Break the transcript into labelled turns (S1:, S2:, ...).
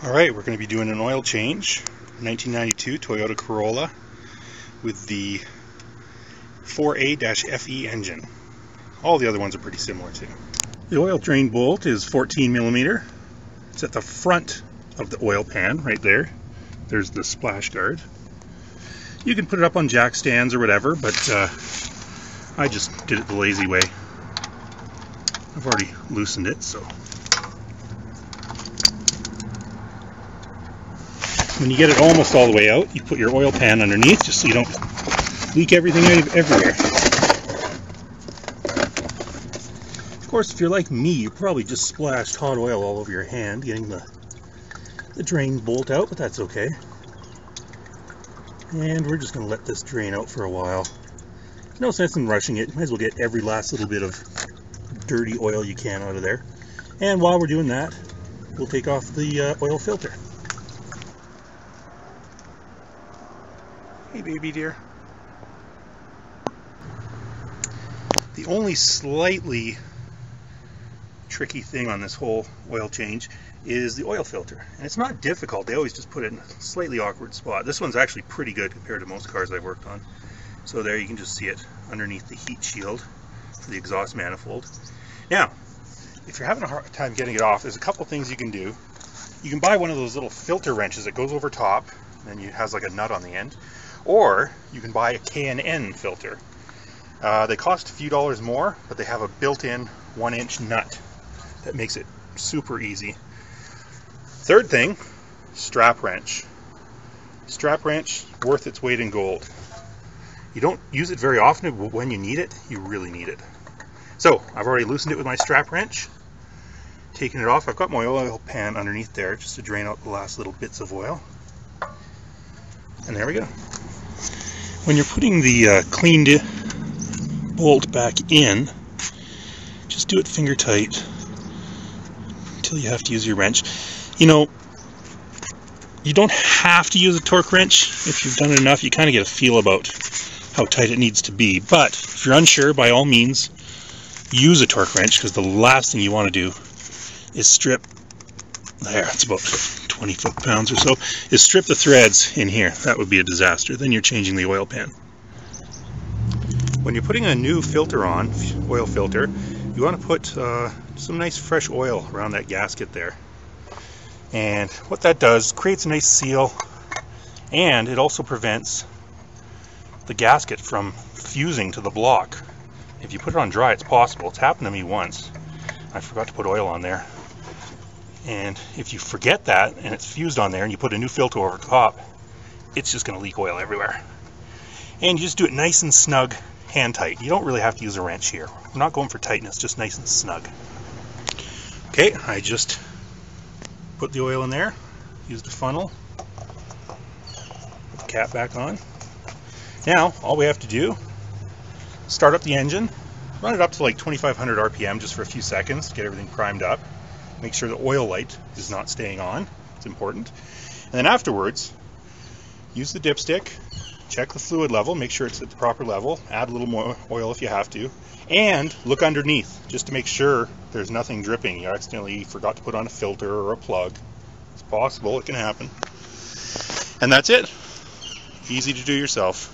S1: Alright, we're going to be doing an oil change. 1992 Toyota Corolla with the 4A-FE engine. All the other ones are pretty similar too. The oil drain bolt is 14 millimeter. It's at the front of the oil pan right there. There's the splash guard. You can put it up on jack stands or whatever, but I just did it the lazy way. I've already loosened it, so. When you get it almost all the way out, you put your oil pan underneath just so you don't leak everything out everywhere. Of course, if you're like me, you probably just splashed hot oil all over your hand getting the drain bolt out, but that's okay. And we're just going to let this drain out for a while. No sense in rushing it. Might as well get every last little bit of dirty oil you can out of there. And while we're doing that, we'll take off the oil filter. Hey baby dear. The only slightly tricky thing on this whole oil change is the oil filter. And it's not difficult, they always just put it in a slightly awkward spot. This one's actually pretty good compared to most cars I've worked on. So there you can just see it underneath the heat shield for the exhaust manifold. Now, if you're having a hard time getting it off, there's a couple things you can do. You can buy one of those little filter wrenches that goes over top and it has like a nut on the end. Or you can buy a K&N filter. They cost a few dollars more, but they have a built-in 1-inch nut that makes it super easy. Third thing, strap wrench. Strap wrench, worth its weight in gold. You don't use it very often, but when you need it, you really need it. So, I've already loosened it with my strap wrench. Taking it off, I've got my oil pan underneath there just to drain out the last little bits of oil. And there we go. When you're putting the cleaned bolt back in, just do it finger tight until you have to use your wrench. You know, you don't have to use a torque wrench. If you've done it enough, you kind of get a feel about how tight it needs to be. But if you're unsure, by all means, use a torque wrench, because the last thing you want to do is strip, there, it's about 20 foot-pounds or so, is strip the threads in here. That would be a disaster. Then you're changing the oil pan. When you're putting a new filter on, oil filter, you want to put some nice fresh oil around that gasket there. And what that does, creates a nice seal, and it also prevents the gasket from fusing to the block. If you put it on dry, it's possible. It's happened to me once. I forgot to put oil on there. And if you forget that and it's fused on there and you put a new filter over top, it's just going to leak oil everywhere. And you just do it nice and snug, hand tight. You don't really have to use a wrench here. I'm not going for tightness, just nice and snug. Okay, I just put the oil in there, used a funnel, put the cap back on. Now, all we have to do, start up the engine, run it up to like 2500 RPM just for a few seconds to get everything primed up. Make sure the oil light is not staying on. It's important. And then afterwards, use the dipstick, check the fluid level, make sure it's at the proper level, add a little more oil if you have to, and look underneath just to make sure there's nothing dripping. You accidentally forgot to put on a filter or a plug. It's possible, it can happen. And that's it. Easy to do yourself.